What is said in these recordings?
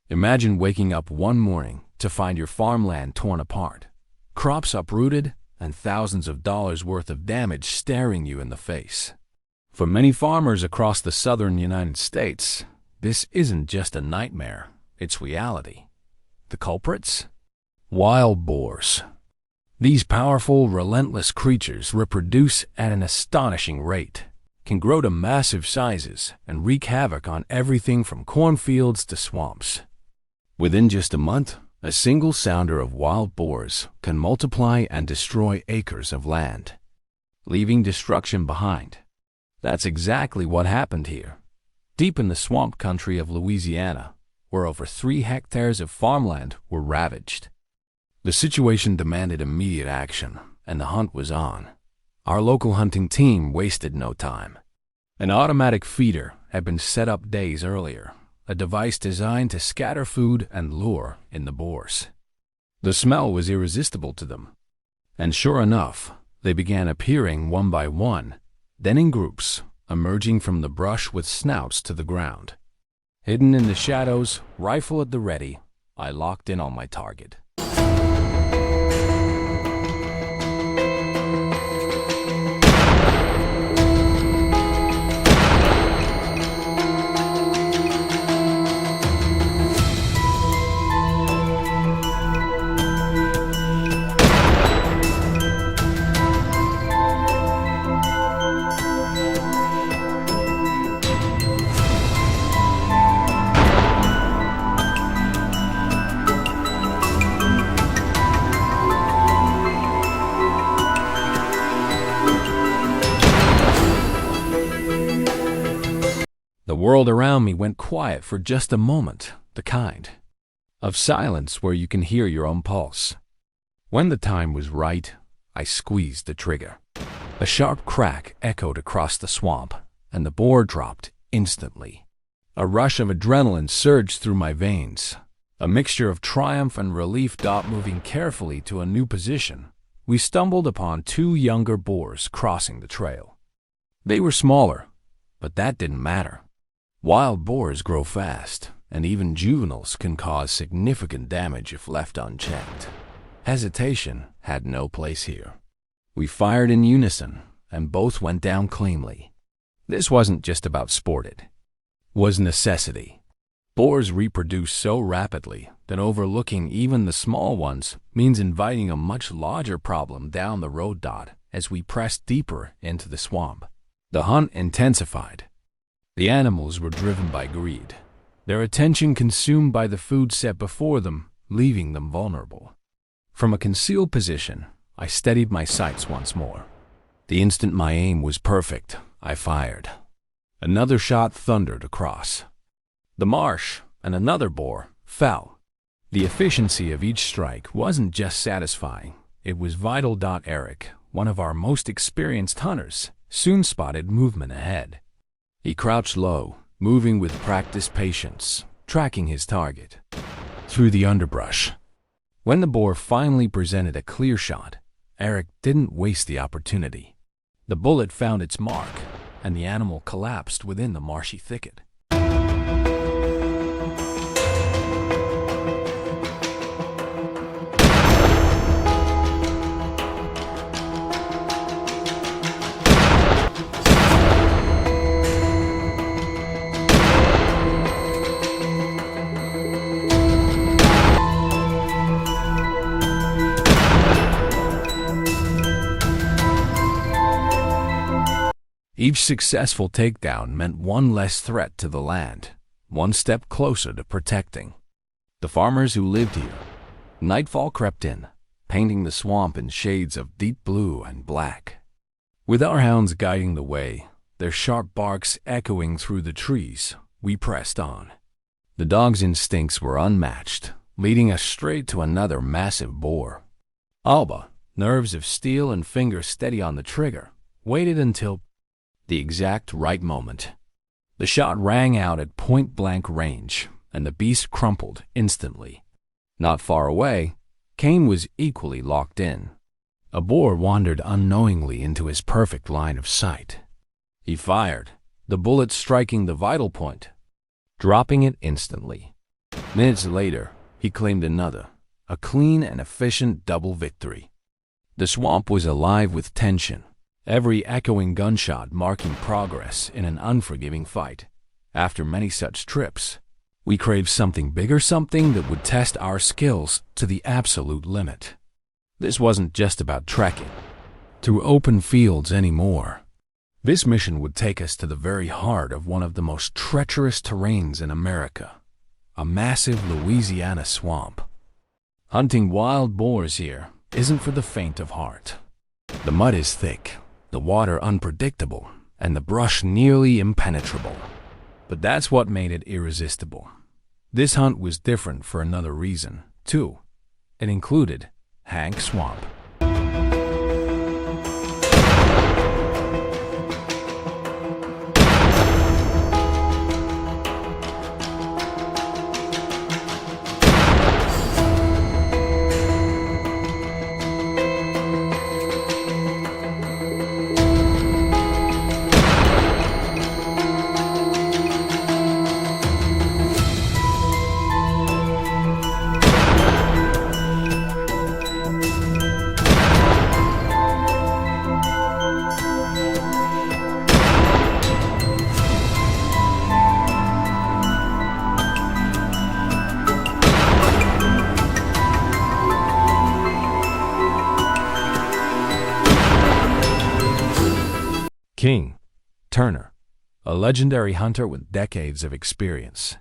Imagine waking up one morning to find your farmland torn apart, crops uprooted, and thousands of dollars worth of damage staring you in the face. For many farmers across the southern United States, this isn't just a nightmare, it's reality. The culprits? Wild boars. These powerful, relentless creatures reproduce at an astonishing rate, can grow to massive sizes, and wreak havoc on everything from cornfields to swamps. Within just a month, a single sounder of wild boars can multiply and destroy acres of land, leaving destruction behind. That's exactly what happened here, deep in the swamp country of Louisiana, where over 3 hectares of farmland were ravaged. The situation demanded immediate action, and the hunt was on. Our local hunting team wasted no time. An automatic feeder had been set up days earlier, a device designed to scatter food and lure in the boars. The smell was irresistible to them, and sure enough, they began appearing one by one, then in groups, emerging from the brush with snouts to the ground. Hidden in the shadows, rifle at the ready, I locked in on my target. The world around me went quiet for just a moment, the kind of silence where you can hear your own pulse. When the time was right, I squeezed the trigger. A sharp crack echoed across the swamp, and the boar dropped instantly. A rush of adrenaline surged through my veins. A mixture of triumph and relief. Moving carefully to a new position, we stumbled upon 2 younger boars crossing the trail. They were smaller, but that didn't matter. Wild boars grow fast, and even juveniles can cause significant damage if left unchecked. Hesitation had no place here. We fired in unison, and both went down cleanly. This wasn't just about sport, it was necessity. Boars reproduce so rapidly that overlooking even the small ones means inviting a much larger problem down the road. As we pressed deeper into the swamp, the hunt intensified. The animals were driven by greed, their attention consumed by the food set before them, leaving them vulnerable. From a concealed position, I steadied my sights once more. The instant my aim was perfect, I fired. Another shot thundered across the marsh, and another boar fell. The efficiency of each strike wasn't just satisfying, it was vital. Eric, one of our most experienced hunters, soon spotted movement ahead. He crouched low, moving with practiced patience, tracking his target through the underbrush. When the boar finally presented a clear shot, Eric didn't waste the opportunity. The bullet found its mark, and the animal collapsed within the marshy thicket. Each successful takedown meant one less threat to the land, one step closer to protecting the farmers who lived here. Nightfall crept in, painting the swamp in shades of deep blue and black. With our hounds guiding the way, their sharp barks echoing through the trees, we pressed on. The dog's instincts were unmatched, leading us straight to another massive boar. Alba, nerves of steel and fingers steady on the trigger, waited until the exact right moment. The shot rang out at point-blank range, and the beast crumpled instantly. Not far away, Kane was equally locked in. A boar wandered unknowingly into his perfect line of sight. He fired, the bullet striking the vital point, dropping it instantly. Minutes later, he claimed another, a clean and efficient double victory. The swamp was alive with tension, every echoing gunshot marking progress in an unforgiving fight. After many such trips, we craved something bigger, something that would test our skills to the absolute limit. This wasn't just about trekking through open fields anymore. This mission would take us to the very heart of one of the most treacherous terrains in America, a massive Louisiana swamp. Hunting wild boars here isn't for the faint of heart. The mud is thick, the water unpredictable, and the brush nearly impenetrable. But that's what made it irresistible. This hunt was different for another reason, too. It included Hank Swamp. King Turner, a legendary hunter with decades of experience.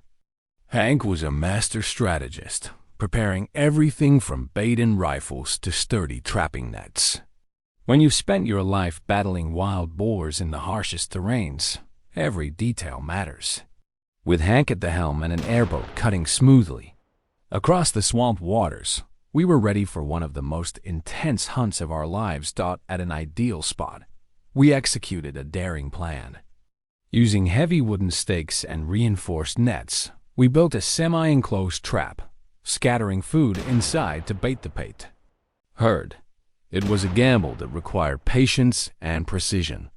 Hank was a master strategist, preparing everything from bait and rifles to sturdy trapping nets. When you've spent your life battling wild boars in the harshest terrains, every detail matters. With Hank at the helm and an airboat cutting smoothly across the swamp waters, we were ready for one of the most intense hunts of our lives. At an ideal spot, we executed a daring plan. Using heavy wooden stakes and reinforced nets, we built a semi-enclosed trap, scattering food inside to bait the herd. It was a gamble that required patience and precision.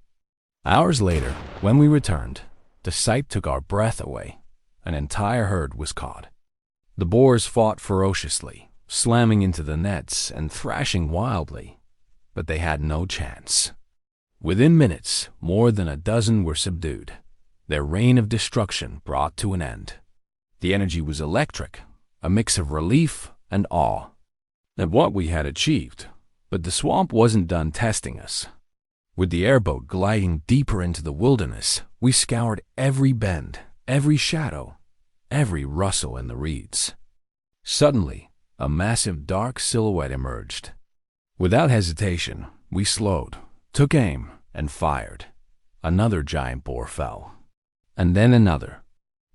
Hours later, when we returned, the sight took our breath away. An entire herd was caught. The boars fought ferociously, slamming into the nets and thrashing wildly, but they had no chance. Within minutes, more than a dozen were subdued, their reign of destruction brought to an end. The energy was electric, a mix of relief and awe at what we had achieved, but the swamp wasn't done testing us. With the airboat gliding deeper into the wilderness, we scoured every bend, every shadow, every rustle in the reeds. Suddenly, a massive dark silhouette emerged. Without hesitation, we slowed, took aim, and fired. Another giant boar fell, and then another.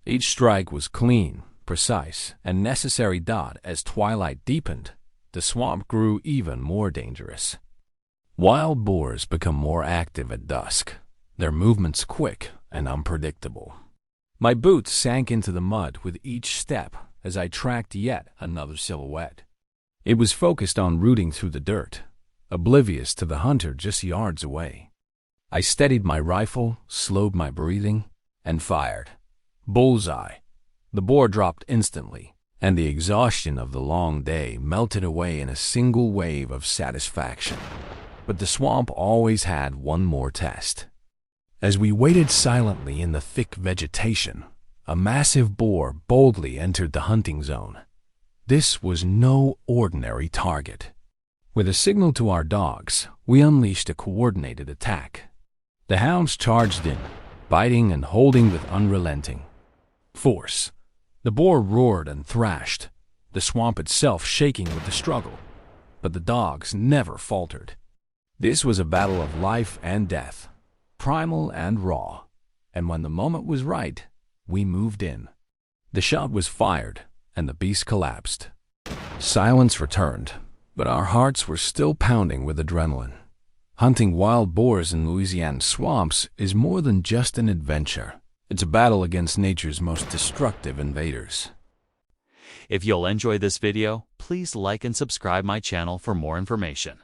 Each strike was clean, precise, and necessary. As twilight deepened, the swamp grew even more dangerous. Wild boars become more active at dusk, their movements quick and unpredictable. My boots sank into the mud with each step as I tracked yet another silhouette. It was focused on rooting through the dirt, oblivious to the hunter just yards away. I steadied my rifle, slowed my breathing, and fired. Bullseye. The boar dropped instantly, and the exhaustion of the long day melted away in a single wave of satisfaction. But the swamp always had one more test. As we waited silently in the thick vegetation, a massive boar boldly entered the hunting zone. This was no ordinary target. With a signal to our dogs, we unleashed a coordinated attack. The hounds charged in, biting and holding with unrelenting force. The boar roared and thrashed, the swamp itself shaking with the struggle. But the dogs never faltered. This was a battle of life and death, primal and raw. And when the moment was right, we moved in. The shot was fired, and the beast collapsed. Silence returned, but our hearts were still pounding with adrenaline. Hunting wild boars in Louisiana swamps is more than just an adventure. It's a battle against nature's most destructive invaders. If you'll enjoy this video, please like and subscribe my channel for more information.